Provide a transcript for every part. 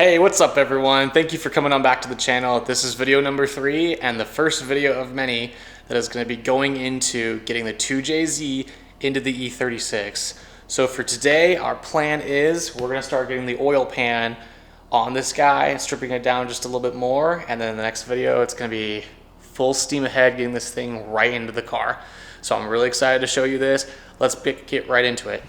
Hey, what's up everyone? Thank you for coming on back to the channel. This is video number 3 and the first video of many that is going to be going into getting the 2JZ into the E36. So for today, our plan is we're going to start getting the oil pan on this guy, stripping it down just a little bit more, and then in the next video it's going to be full steam ahead getting this thing right into the car. So I'm really excited to show you this. Let's get right into it.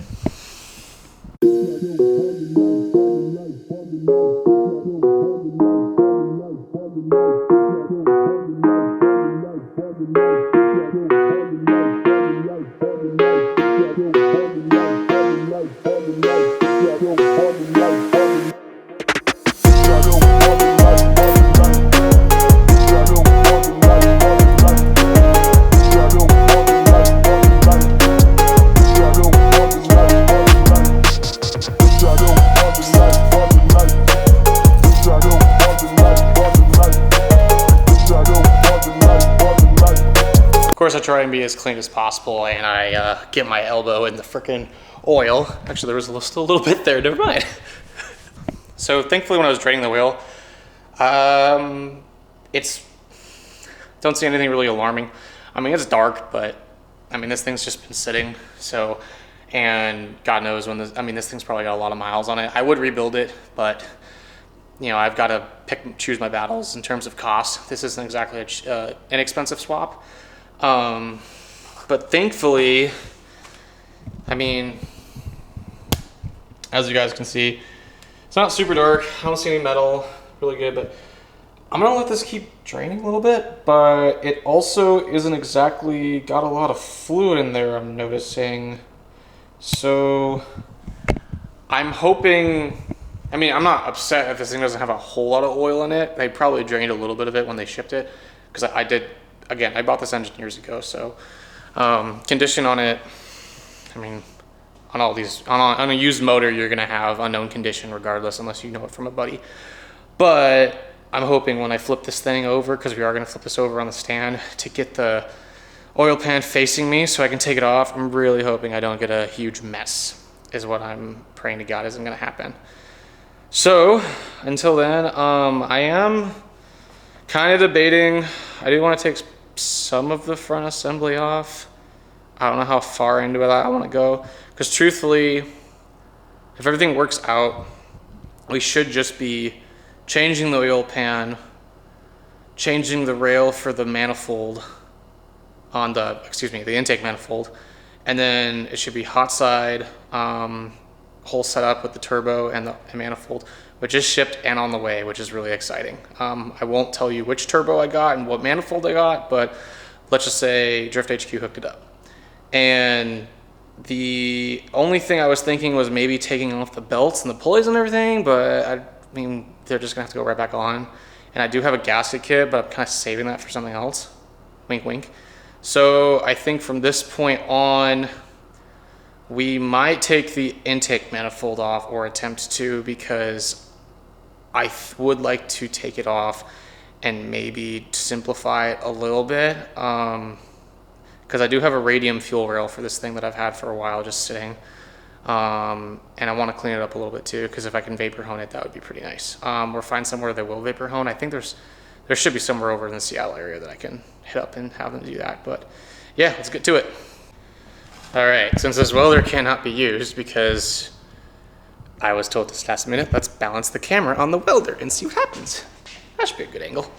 Of course, I try and be as clean as possible, and I get my elbow in the frickin' oil. Actually, there was still a little bit there, never mind. So thankfully when I was draining the wheel, don't see anything really alarming. I mean, it's dark, but I mean, this thing's just been sitting, so, and God knows when this, I mean, this thing's probably got a lot of miles on it. I would rebuild it, but you know, I've got to choose my battles in terms of cost. This isn't exactly an inexpensive swap. But thankfully, I mean, as you guys can see, it's not super dark. I don't see any metal, really good, but I'm gonna let this keep draining a little bit, but it also isn't exactly got a lot of fluid in there, I'm noticing. So I'm hoping, I mean, I'm not upset if this thing doesn't have a whole lot of oil in it. They probably drained a little bit of it when they shipped it, because I did, again, I bought this engine years ago, so condition on it, I mean, on all these, on a used motor, you're gonna have unknown condition regardless, unless you know it from a buddy. But I'm hoping when I flip this thing over, because we are gonna flip this over on the stand, to get the oil pan facing me so I can take it off. I'm really hoping I don't get a huge mess, is what I'm praying to God isn't gonna happen. So until then, I am kind of debating. I do want to take some of the front assembly off. I don't know how far into it I want to go, because truthfully, if everything works out, we should just be changing the oil pan, changing the rail for the manifold on the, the intake manifold, and then it should be hot side, whole setup with the turbo and the manifold, which is shipped and on the way, which is really exciting. I won't tell you which turbo I got and what manifold I got, but let's just say Drift HQ hooked it up. And the only thing I was thinking was maybe taking off the belts and the pulleys and everything, but I mean, they're just gonna have to go right back on. And I do have a gasket kit, but I'm kind of saving that for something else. Wink, wink. So I think from this point on, we might take the intake manifold off, or attempt to, because I would like to take it off and maybe simplify it a little bit. Because I do have a radium fuel rail for this thing that I've had for a while just sitting. And I want to clean it up a little bit too, because if I can vapor hone it, that would be pretty nice. Or find somewhere that will vapor hone. I think there should be somewhere over in the Seattle area that I can hit up and have them do that. But yeah, let's get to it. All right, since this welder cannot be used because I was told this last minute, let's balance the camera on the welder and see what happens. That should be a good angle.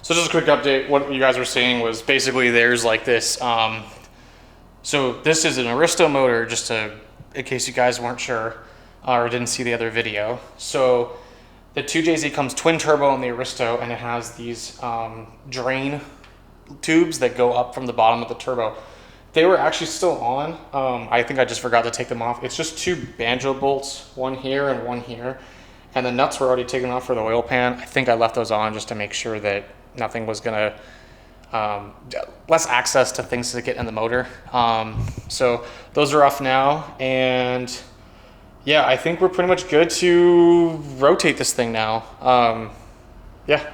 So just a quick update, what you guys were seeing was basically there's like this, so this is an Aristo motor, just to, in case you guys weren't sure or didn't see the other video. So the 2JZ comes twin turbo on the Aristo, and it has these drain tubes that go up from the bottom of the turbo. They were actually still on. I think I just forgot to take them off. It's just 2 banjo bolts, one here and one here. And the nuts were already taken off for the oil pan. I think I left those on just to make sure that nothing was gonna less access to things to get in the motor. So those are off now, and yeah, I think we're pretty much good to rotate this thing now. Yeah.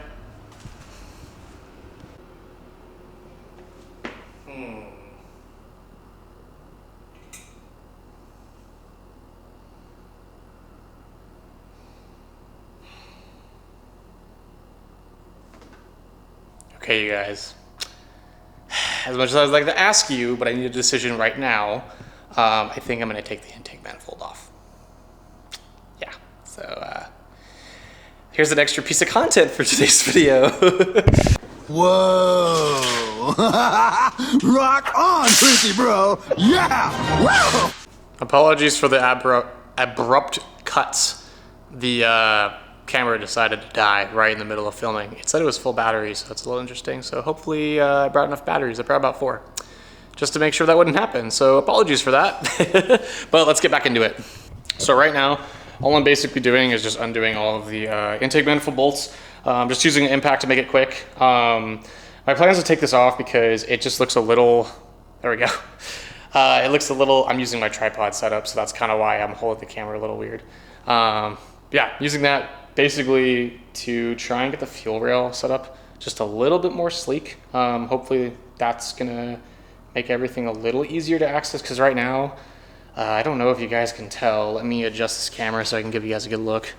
Okay, you guys. As much as I would like to ask you, but I need a decision right now, I think I'm gonna take the intake manifold off. Yeah, so here's an extra piece of content for today's video. Whoa! Rock on, Chrissy bro! Yeah! Whoa! Apologies for the abrupt cuts. The camera decided to die right in the middle of filming. It said it was full battery, so that's a little interesting. So hopefully I brought enough batteries. I brought about 4, just to make sure that wouldn't happen. So apologies for that, but let's get back into it. So right now, all I'm basically doing is just undoing all of the intake manifold bolts. Just using an impact to make it quick. My plan is to take this off because it just looks a little, there we go. It looks a little, I'm using my tripod setup, so that's kind of why I'm holding the camera a little weird. Yeah, using that basically to try and get the fuel rail set up just a little bit more sleek. Hopefully that's gonna make everything a little easier to access, because right now, I don't know if you guys can tell. Let me adjust this camera so I can give you guys a good look.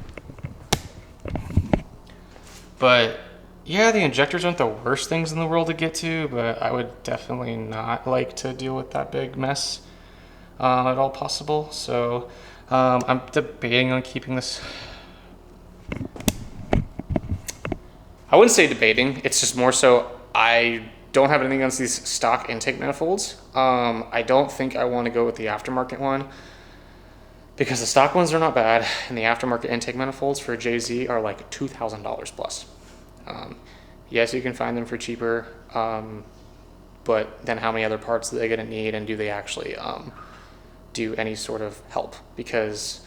But yeah, the injectors aren't the worst things in the world to get to, but I would definitely not like to deal with that big mess at all possible. So I'm debating on keeping this. I wouldn't say debating, it's just more so I don't have anything against these stock intake manifolds. I don't think I want to go with the aftermarket one, because the stock ones are not bad, and the aftermarket intake manifolds for JZ are like $2,000 plus. Yes, you can find them for cheaper, but then how many other parts are they going to need, and do they actually do any sort of help? Because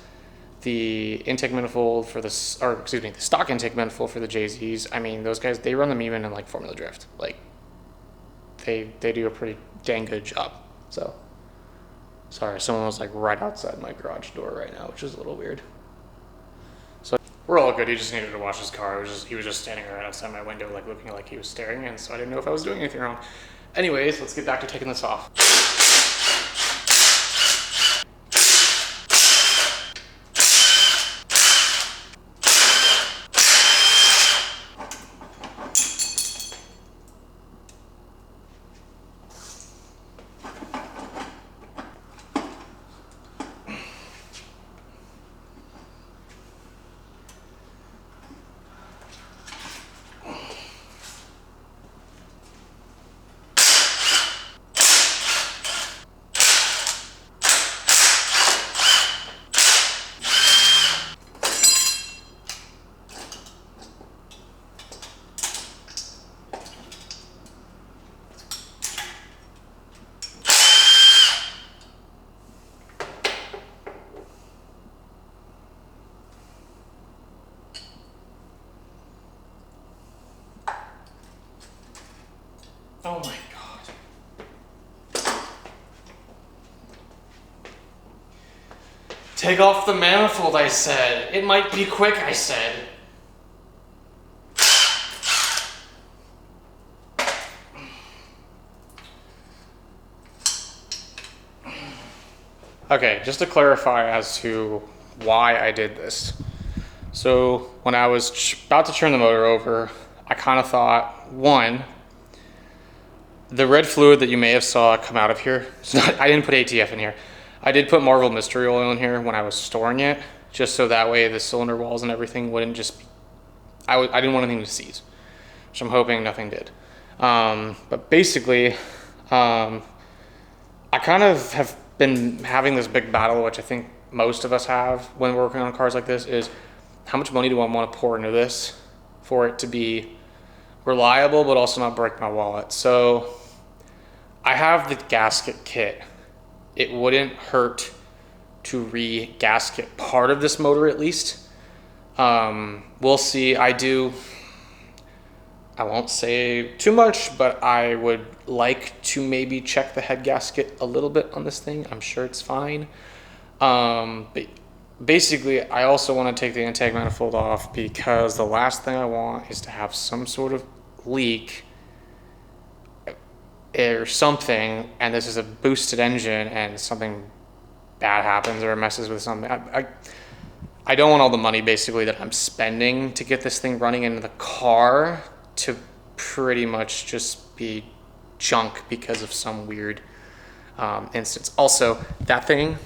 the intake manifold for the, or excuse me, the stock intake manifold for the JZs, I mean, those guys, they run them even in like formula drift. Like, they do a pretty dang good job. So, sorry, someone was like right outside my garage door right now, which is a little weird. So we're all good. He just needed to wash his car. He was just standing right outside my window, like looking like he was staring in, so I didn't know if I was doing anything wrong. Anyways, let's get back to taking this off. Oh my God. Take off the manifold, I said. It might be quick, I said. Okay, just to clarify as to why I did this. So when I was about to turn the motor over, I kind of thought, one, the red fluid that you may have saw come out of here, I didn't put ATF in here. I did put Marvel Mystery Oil in here when I was storing it, just so that way the cylinder walls and everything wouldn't just be, I didn't want anything to seize, which I'm hoping nothing did. But basically, I kind of have been having this big battle, which I think most of us have when we're working on cars like this, is how much money do I want to pour into this for it to be reliable but also not break my wallet. So I have the gasket kit. It wouldn't hurt to re-gasket part of this motor at least. We'll see. I won't say too much, but I would like to maybe check the head gasket a little bit on this thing. I'm sure it's fine. But basically, I also want to take the intake manifold off because the last thing I want is to have some sort of leak or something, and this is a boosted engine and something bad happens or it messes with something. I don't want all the money basically that I'm spending to get this thing running into the car to pretty much just be junk because of some weird instance. Also, that thing,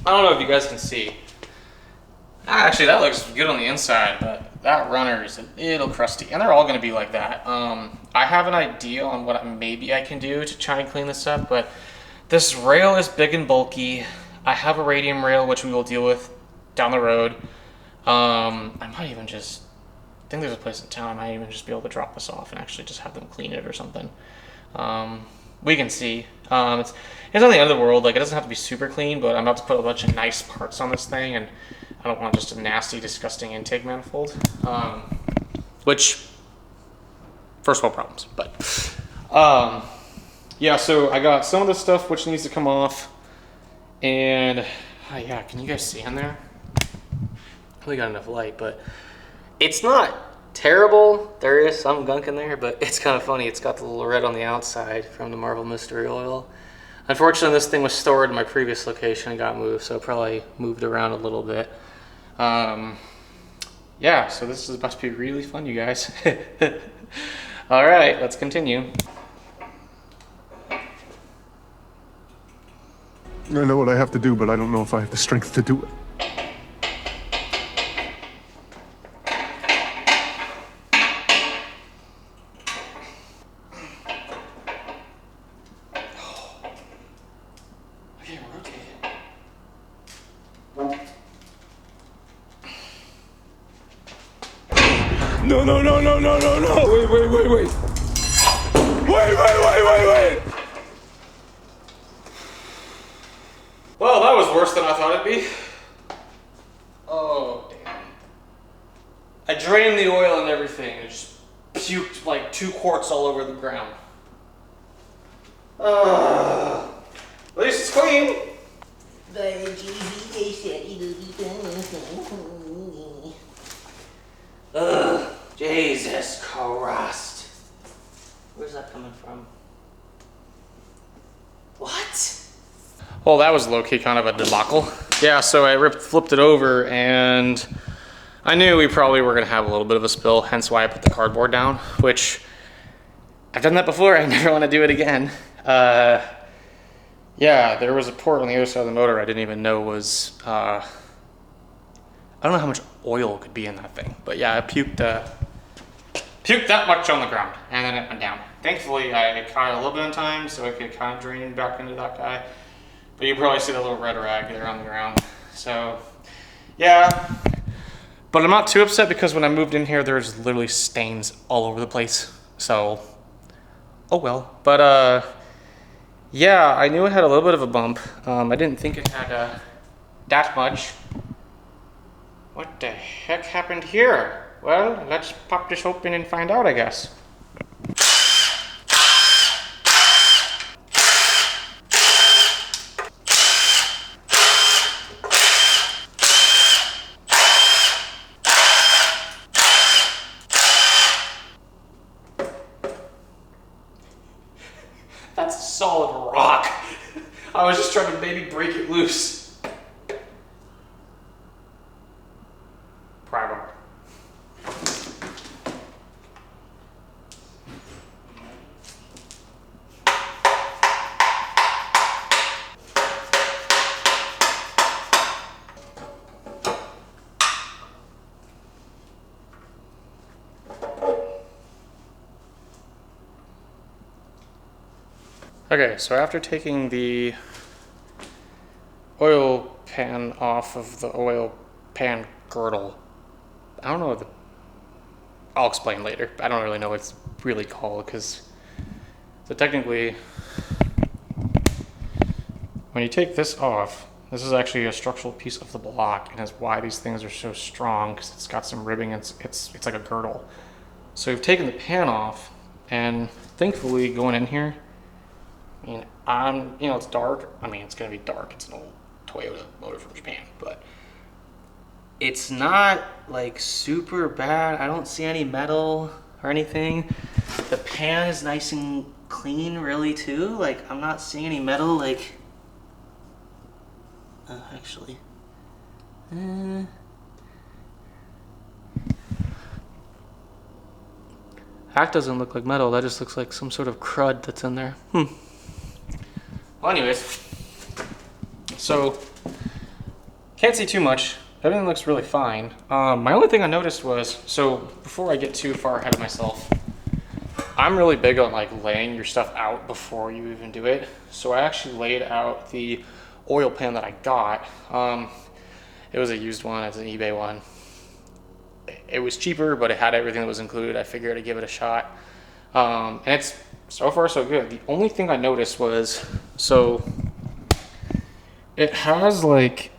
I don't know if you guys can see. Actually, that looks good on the inside, but that runner is a little crusty, and they're all gonna be like that. I have an idea on what maybe I can do to try and clean this up, but this rail is big and bulky. I have a radium rail, which we will deal with down the road. I might even just, I think there's a place in town, I might even just be able to drop this off and actually just have them clean it or something. We can see. It's on the end of the world, like it doesn't have to be super clean, but I'm about to put a bunch of nice parts on this thing, and I don't want just a nasty, disgusting intake manifold. Which, first world problems, but yeah, so I got some of the stuff which needs to come off, and yeah, can you guys see in there? I only got enough light, but it's not terrible. There is some gunk in there, but it's kind of funny. It's got the little red on the outside from the Marvel Mystery Oil. Unfortunately, this thing was stored in my previous location and got moved, so it probably moved around a little bit. Yeah, so this is about to be really fun, you guys. All right, let's continue. I know what I have to do, but I don't know if I have the strength to do it. Okay, rotate it. No, no, no, no, no, no, no! Wait, wait, wait, wait! Wait, wait, wait, wait, wait! Well, that was worse than I thought it'd be. Oh, damn. I drained the oil and everything, and it just puked like 2 quarts all over the ground. At least it's clean. Ugh, Jesus Christ. Where's that coming from? What? Well, that was low-key kind of a debacle. Yeah, so I flipped it over, and I knew we probably were gonna have a little bit of a spill, hence why I put the cardboard down, which I've done that before, I never wanna do it again. Yeah, there was a port on the other side of the motor I didn't even know was, I don't know how much oil could be in that thing, but yeah, I puked that much on the ground, and then it went down. Thankfully, I caught it a little bit in time, so I could kind of drain back into that guy. But you probably see the little red rag there on the ground. So, yeah. But I'm not too upset because when I moved in here, there's literally stains all over the place. So, oh well. But, yeah, I knew it had a little bit of a bump. I didn't think it had that much. What the heck happened here? Well, let's pop this open and find out, I guess. That's a solid rock. I was just trying to maybe break it loose. Pry bar. Okay, so after taking the oil pan off of the oil pan girdle, I don't know what I'll explain later. I don't really know what it's really called, because so technically when you take this off, this is actually a structural piece of the block, and is why these things are so strong, because it's got some ribbing. It's like a girdle. So we've taken the pan off, and thankfully going in here, I mean, you know, it's dark. I mean, it's gonna be dark. It's an old Toyota motor from Japan, but it's not like super bad. I don't see any metal or anything. The pan is nice and clean, really, too. Like, I'm not seeing any metal, like, actually, that doesn't look like metal. That just looks like some sort of crud that's in there. Well, anyways, so can't see too much. Everything looks really fine. My only thing I noticed was, so before I get too far ahead of myself, I'm really big on like laying your stuff out before you even do it. So I actually laid out the oil pan that I got. It was a used one. It's an eBay one. It was cheaper, but it had everything that was included. I figured I'd give it a shot. And it's so far so good. The only thing I noticed was, so it has like,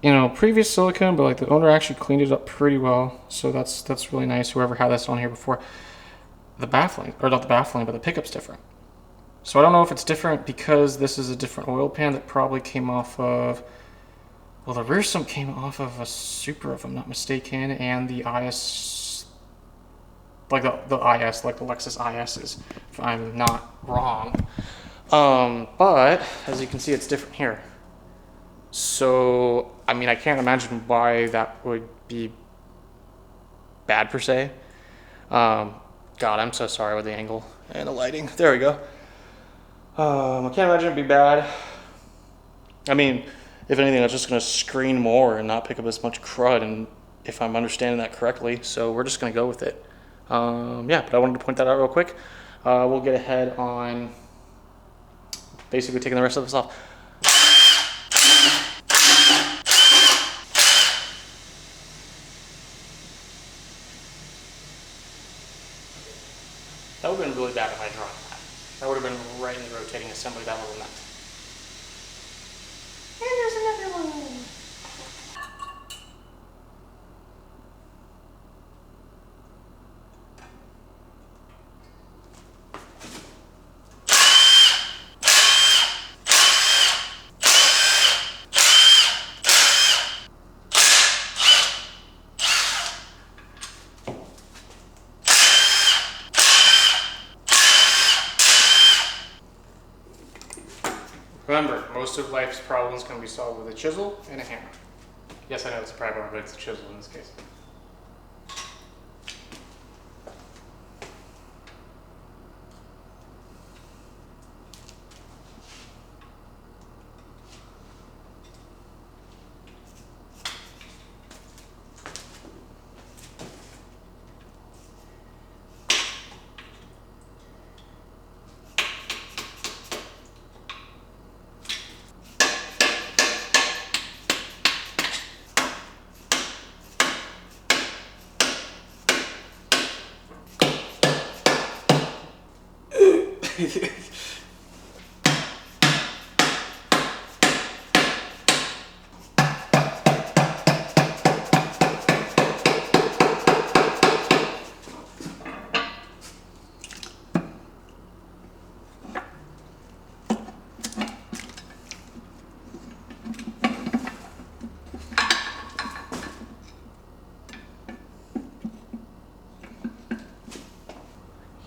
you know, previous silicone, but like the owner actually cleaned it up pretty well. So that's really nice. Whoever had this on here before. The baffling, or not the baffling, but the pickup's different. So I don't know if it's different because this is a different oil pan that probably came off of, well, the rear sump came off of a Supra, if I'm not mistaken, and the IS, like the IS, like the Lexus ISs, if I'm not wrong. But as you can see, it's different here. So, I mean, I can't imagine why that would be bad per se. God, I'm so sorry with the angle and the lighting. There we go. I can't imagine it'd be bad. I mean, if anything, it's just going to screen more and not pick up as much crud, and if I'm understanding that correctly, so we're just going to go with it. Yeah, but I wanted to point that out real quick. We'll get ahead on basically taking the rest of this off. That would have been really bad if I dropped that. That would have been right in the rotating assembly, that little nut. And there's another one. Remember, most of life's problems can be solved with a chisel and a hammer. Yes, I know it's a pry bar, but it's a chisel in this case.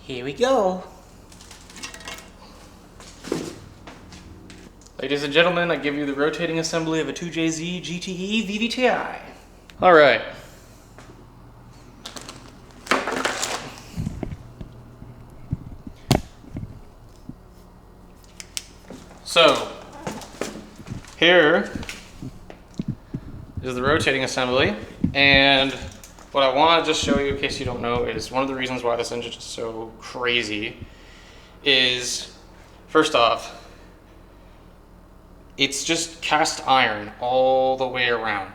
Here we go. Ladies and gentlemen, I give you the rotating assembly of a 2JZ GTE VVTi. All right. So, here is the rotating assembly, and what I want to just show you, in case you don't know, is one of the reasons why this engine is so crazy is, first off, it's just cast iron all the way around.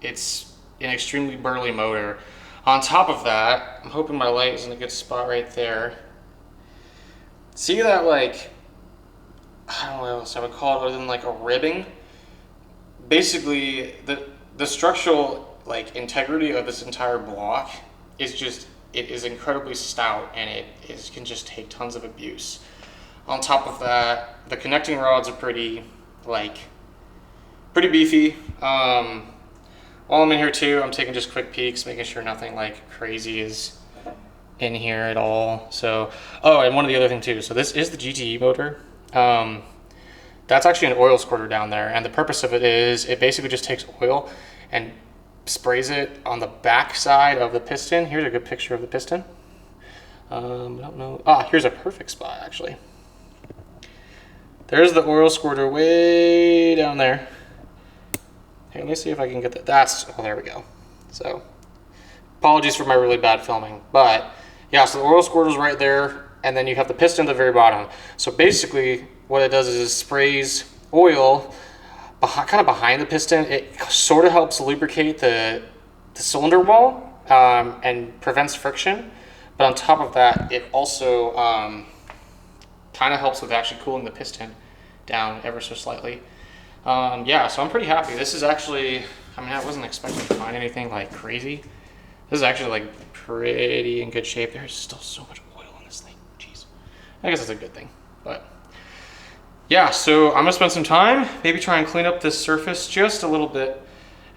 It's an extremely burly motor. On top of that, I'm hoping my light is in a good spot right there. See that, like, I don't know what else I would call it other than like a ribbing? Basically, the structural like integrity of this entire block is just it is incredibly stout and can just take tons of abuse. On top of that, the connecting rods are pretty beefy. While I'm in here too, I'm taking just quick peeks, making sure nothing like crazy is in here at all. So, oh, and one of the other thing too, so this is the GTE motor. That's actually an oil squirter down there, and the purpose of it is it basically just takes oil and sprays it on the back side of the piston. Here's a good picture of the piston. I don't know. Here's a perfect spot actually. There's the oil squirter way down there. Hey, let me see if I can get that. Oh, there we go. So, apologies for my really bad filming, but yeah, so the oil squirter's right there, and then you have the piston at the very bottom. So basically, what it does is it sprays oil kind of behind the piston. It sort of helps lubricate the cylinder wall and prevents friction. But on top of that, it also kind of helps with actually cooling the piston down ever so slightly. Yeah, so I'm pretty happy. This is actually, I mean, I wasn't expecting to find anything like crazy. This is actually like pretty in good shape. There's still so much oil in this thing. Jeez. I guess it's a good thing. But yeah, so I'm gonna spend some time, maybe try and clean up this surface just a little bit,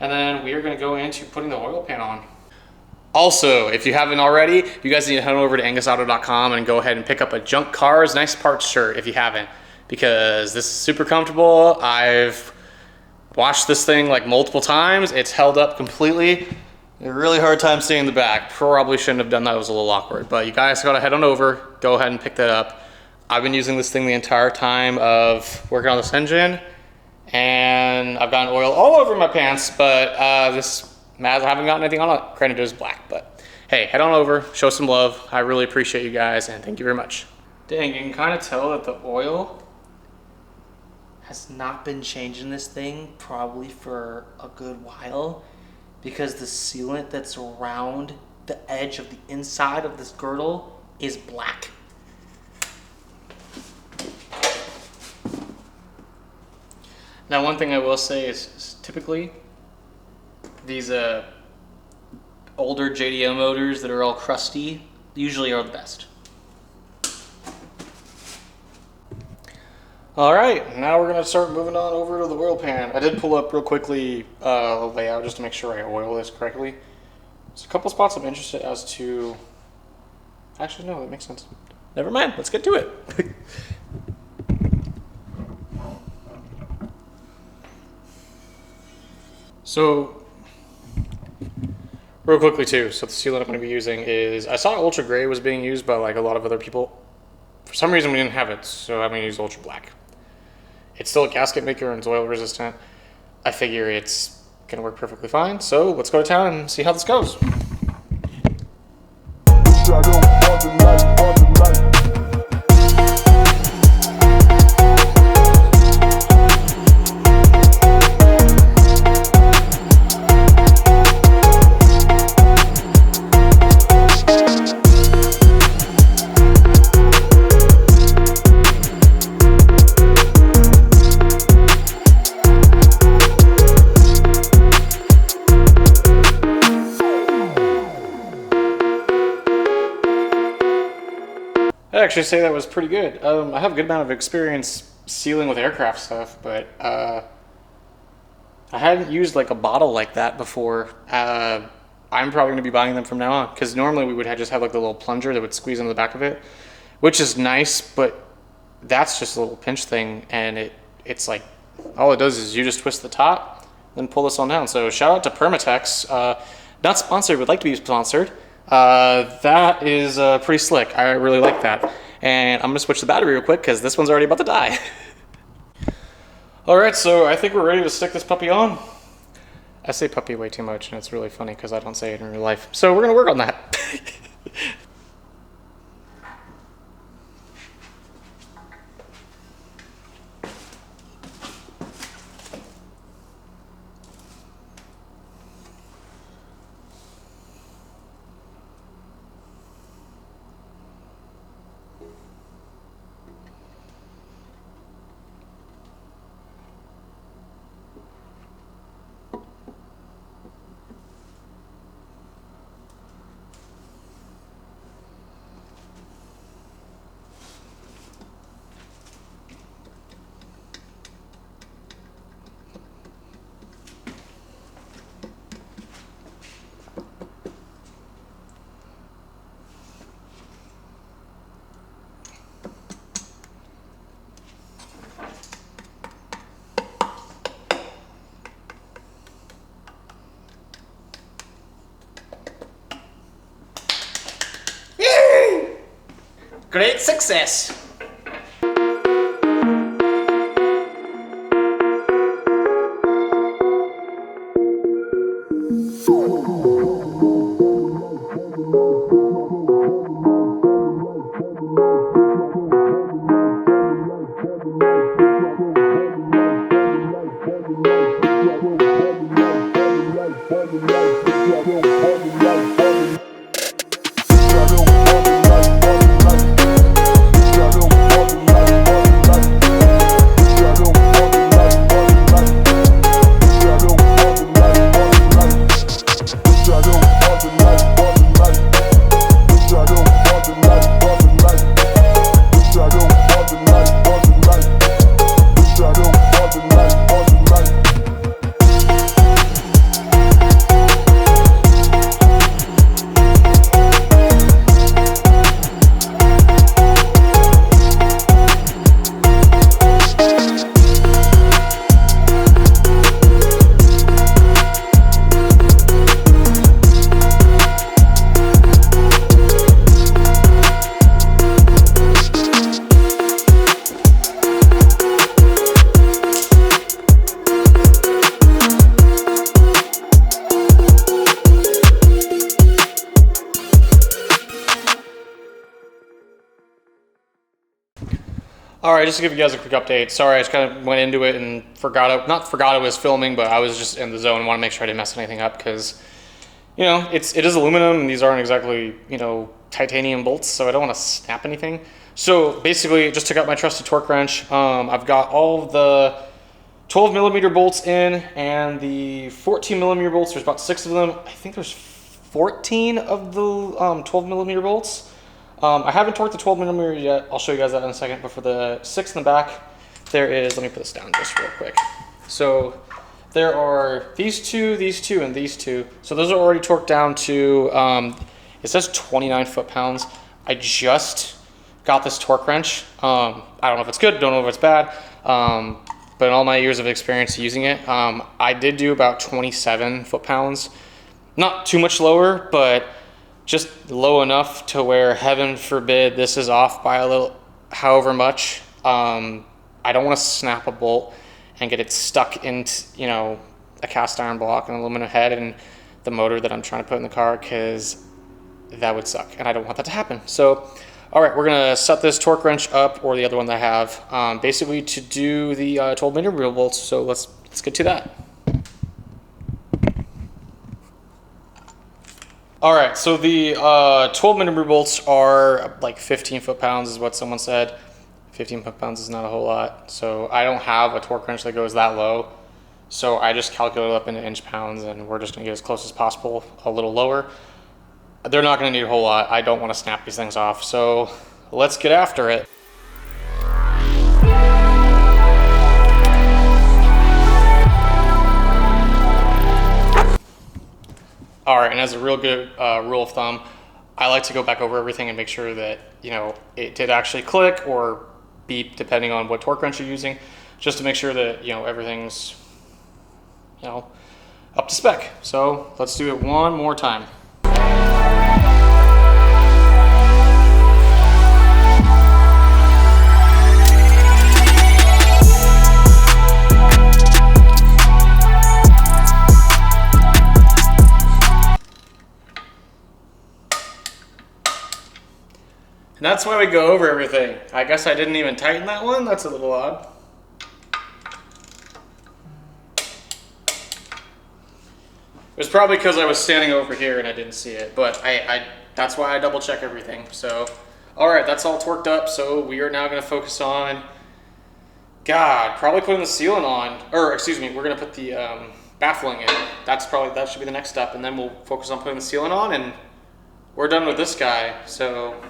and then we are gonna go into putting the oil pan on. Also, if you haven't already, you guys need to head over to angusauto.com and go ahead and pick up a Junk Cars Nice Parts shirt if you haven't, because this is super comfortable. I've washed this thing like multiple times. It's held up completely. A really hard time seeing the back. Probably shouldn't have done that. It was a little awkward, but you guys gotta head on over, go ahead and pick that up. I've been using this thing the entire time of working on this engine, and I've gotten oil all over my pants, but this Maz, I haven't gotten anything on it. Granted, it is black, but hey, head on over, show some love. I really appreciate you guys, and thank you very much. Dang, you can kind of tell that the oil has not been changed in this thing probably for a good while, because the sealant that's around the edge of the inside of this girdle is black. Now, one thing I will say is typically these older JDM motors that are all crusty usually are the best. All right, now we're gonna start moving on over to the oil pan. I did pull up real quickly the layout just to make sure I oil this correctly. There's a couple spots I'm interested as to. Actually, no, that makes sense. Never mind, let's get to it. So, real quickly too, so the sealant I'm going to be using is, I saw Ultra Gray was being used by like a lot of other people. For some reason we didn't have it, so I'm going to use Ultra Black. It's still a gasket maker and it's oil resistant. I figure it's going to work perfectly fine, so let's go to town and see how this goes. I'd actually say that was pretty good. I have a good amount of experience sealing with aircraft stuff, but I hadn't used like a bottle like that before. I'm probably going to be buying them from now on, because normally we would just have like the little plunger that would squeeze into the back of it, which is nice, but that's just a little pinch thing, and it's like all it does is you just twist the top, then pull this on down. So shout out to Permatex. Not sponsored, would like to be sponsored. That is pretty slick. I really like that. And I'm gonna switch the battery real quick because this one's already about to die. All right, so I think we're ready to stick this puppy on. I say puppy way too much, and it's really funny because I don't say it in real life. So we're gonna work on that. Great success. All right, just to give you guys a quick update. Sorry, I just kind of went into it and not forgot I was filming, but I was just in the zone and want to make sure I didn't mess anything up because, you know, it is aluminum and these aren't exactly, you know, titanium bolts, so I don't want to snap anything. So basically, just took out my trusty torque wrench. I've got all of the 12 millimeter bolts in and the 14 millimeter bolts. There's about 6 of them. I think there's 14 of the 12 millimeter bolts. I haven't torqued the 12 millimeter yet. I'll show you guys that in a second. But for the 6 in the back, there is, let me put this down just real quick. So there are these two, and these two. So those are already torqued down to, it says 29 foot-pounds. I just got this torque wrench. I don't know if it's good, don't know if it's bad. But in all my years of experience using it, I did do about 27 foot-pounds. Not too much lower, but just low enough to where, heaven forbid, this is off by a little, however much. I don't want to snap a bolt and get it stuck into, you know, a cast iron block and aluminum head and the motor that I'm trying to put in the car, because that would suck and I don't want that to happen. So, all right, we're gonna set this torque wrench up, or the other one that I have, basically to do the 12 millimeter bolts. So let's get to that. All right, so the 12 millimeter bolts are like 15 foot-pounds is what someone said. 15 foot-pounds is not a whole lot. So I don't have a torque wrench that goes that low. So I just calculated up into inch-pounds, and we're just gonna get as close as possible, a little lower. They're not gonna need a whole lot. I don't wanna snap these things off. So let's get after it. All right, and as a real good rule of thumb, I like to go back over everything and make sure that, you know, it did actually click or beep, depending on what torque wrench you're using, just to make sure that, you know, everything's, you know, up to spec. So let's do it one more time. And that's why we go over everything. I guess I didn't even tighten that one. That's a little odd. It was probably because I was standing over here and I didn't see it, but that's why I double check everything. So, all right, that's all torqued up. So we are now gonna focus on, probably putting the sealant on, or excuse me, we're gonna put the baffling in. That should be the next step. And then we'll focus on putting the sealant on, and we're done with this guy, so.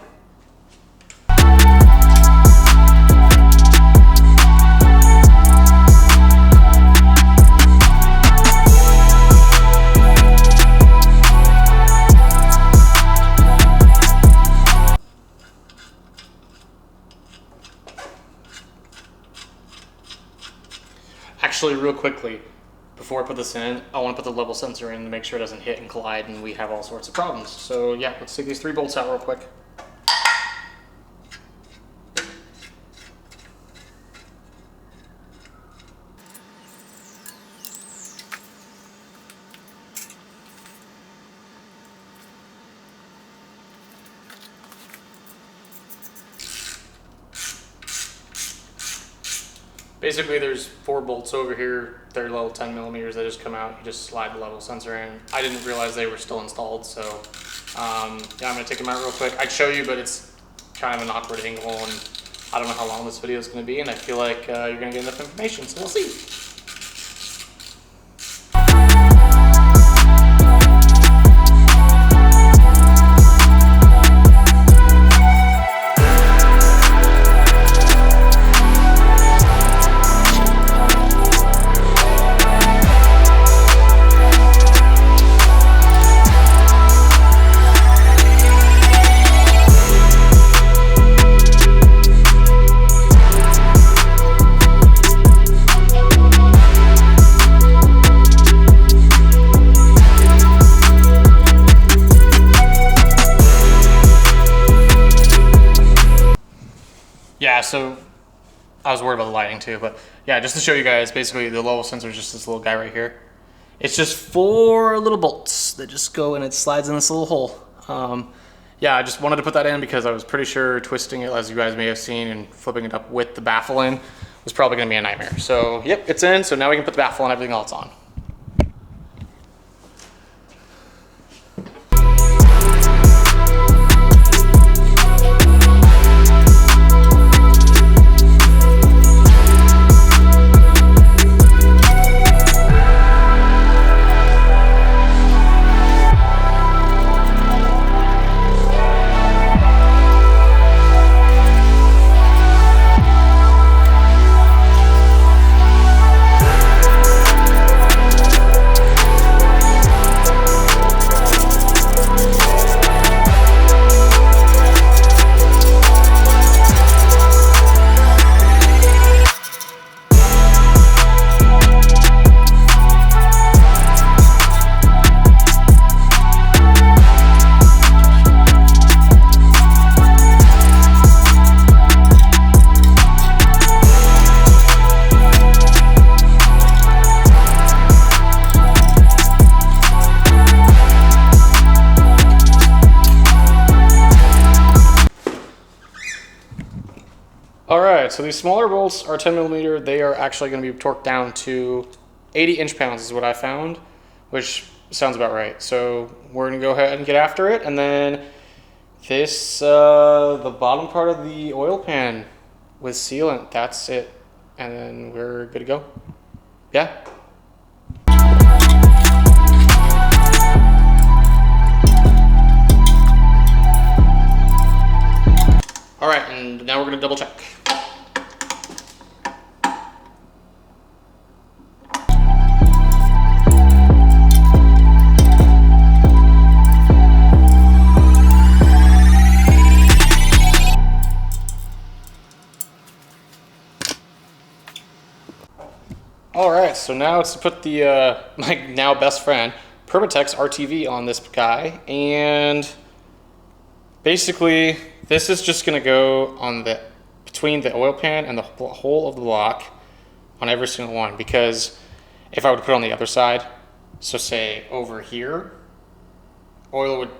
Actually, real quickly, before I put this in, I want to put the level sensor in to make sure it doesn't hit and collide and we have all sorts of problems. So yeah, let's take these 3 bolts out real quick. Basically, there's 4 bolts over here. They're little 10 millimeters that just come out. You just slide the level sensor in. I didn't realize they were still installed, so yeah, I'm gonna take them out real quick. I'd show you, but it's kind of an awkward angle, and I don't know how long this video is gonna be, and I feel like you're gonna get enough information, so we'll see. Yeah, so I was worried about the lighting too, but yeah, just to show you guys, basically the level sensor is just this little guy right here. It's just 4 little bolts that just go and it slides in this little hole. Yeah, I just wanted to put that in because I was pretty sure twisting it, as you guys may have seen, and flipping it up with the baffle in was probably gonna be a nightmare. So yep, it's in, so now we can put the baffle and everything else on. Alright, so these smaller bolts are 10 millimeter. They are actually going to be torqued down to 80 inch-pounds is what I found, which sounds about right. So we're going to go ahead and get after it. And then this, the bottom part of the oil pan with sealant, that's it. And then we're good to go. Yeah. All right, and now we're gonna double check. All right, so now it's to put the my now best friend Permatex RTV on this guy, and basically this is just gonna go on the between the oil pan and the whole of the block on every single one, because if I would put it on the other side, so say over here, oil would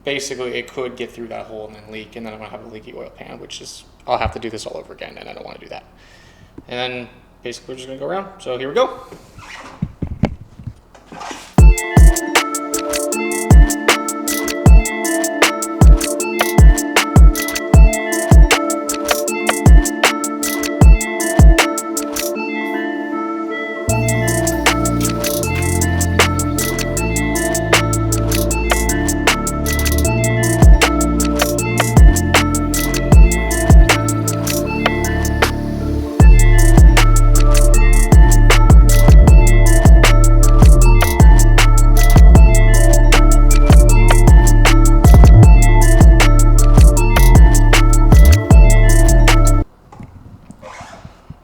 basically, it could get through that hole and then leak, and then I'm gonna have a leaky oil pan, which is, I'll have to do this all over again, and I don't want to do that. And then basically we're just gonna go around. So here we go.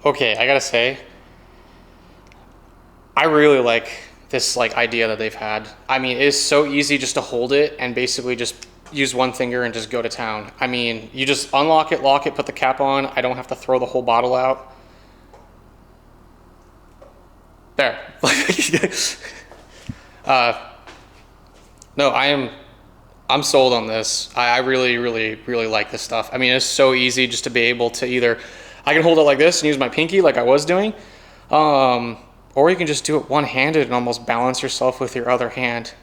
Okay, I gotta say, I really like this idea that they've had. I mean, it is so easy just to hold it and basically just use one finger and just go to town. I mean, you just unlock it, lock it, put the cap on. I don't have to throw the whole bottle out. There. No, I'm sold on this. I really, really, really like this stuff. I mean, it's so easy just to be able to either, I can hold it like this and use my pinky like I was doing. Or you can just do it one-handed and almost balance yourself with your other hand.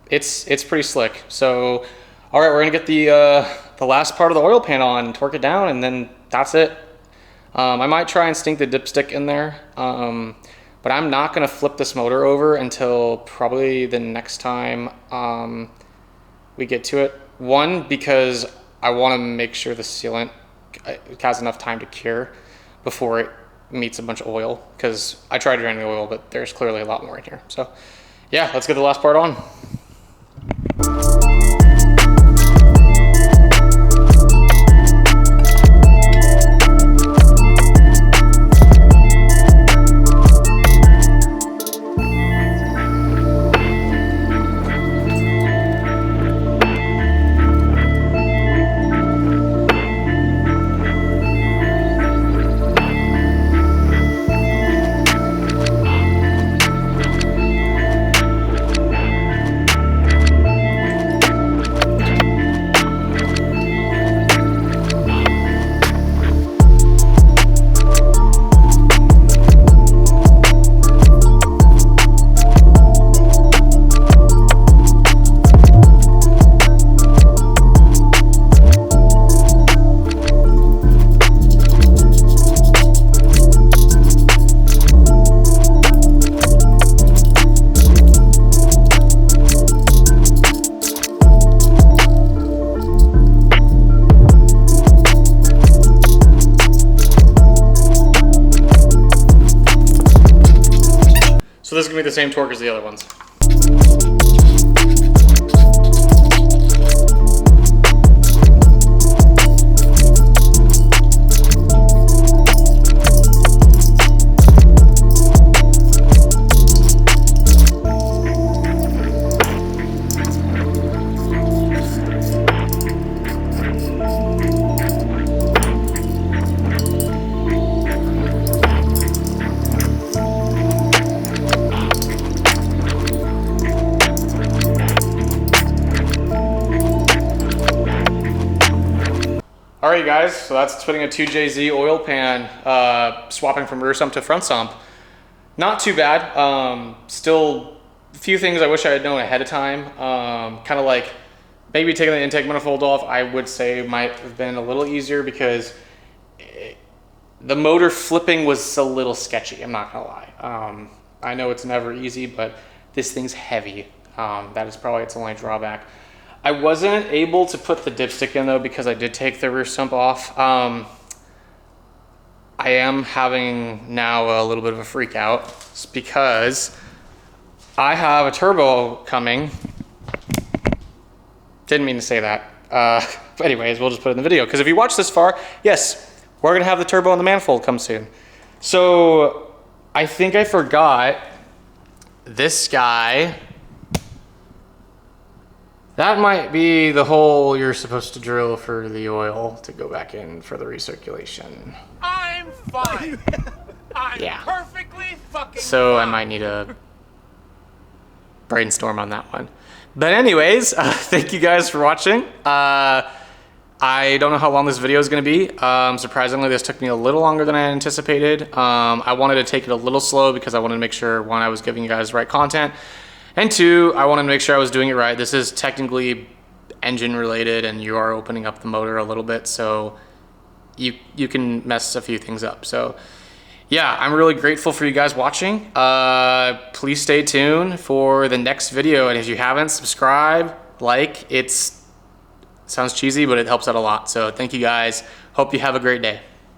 It's pretty slick. So, all right, we're gonna get the last part of the oil pan on, torque it down, and then that's it. I might try and stink the dipstick in there, but I'm not gonna flip this motor over until probably the next time we get to it. One, because I wanna make sure the sealant has enough time to cure before it meets a bunch of oil, because I tried draining the oil, but there's clearly a lot more in here. So yeah, let's get the last part on. So this is gonna be the same torque as the other ones. All right, guys, so that's fitting a 2JZ oil pan, swapping from rear sump to front sump. Not too bad. Still a few things I wish I had known ahead of time. Kind of like maybe taking the intake manifold off, I would say might have been a little easier, because the motor flipping was a little sketchy, I'm not gonna lie. I know it's never easy, but this thing's heavy. That is probably its only drawback. I wasn't able to put the dipstick in though, because I did take the rear sump off. I am having now a little bit of a freak out. It's because I have a turbo coming. Didn't mean to say that. But anyways, we'll just put it in the video, because if you watch this far, yes, we're gonna have the turbo and the manifold come soon. So I think I forgot this guy. That might be the hole you're supposed to drill for the oil to go back in for the recirculation. I'm fine. I'm Yeah. perfectly fucking So fine. I might need to brainstorm on that one. But anyways, thank you guys for watching. I don't know how long this video is going to be. Surprisingly, this took me a little longer than I anticipated. I wanted to take it a little slow because I wanted to make sure, one, I was giving you guys the right content, and two, I wanted to make sure I was doing it right. This is technically engine related, and you are opening up the motor a little bit, so you can mess a few things up. So yeah, I'm really grateful for you guys watching. Please stay tuned for the next video, and if you haven't, subscribe, like. It sounds cheesy, but it helps out a lot. So thank you guys. Hope you have a great day.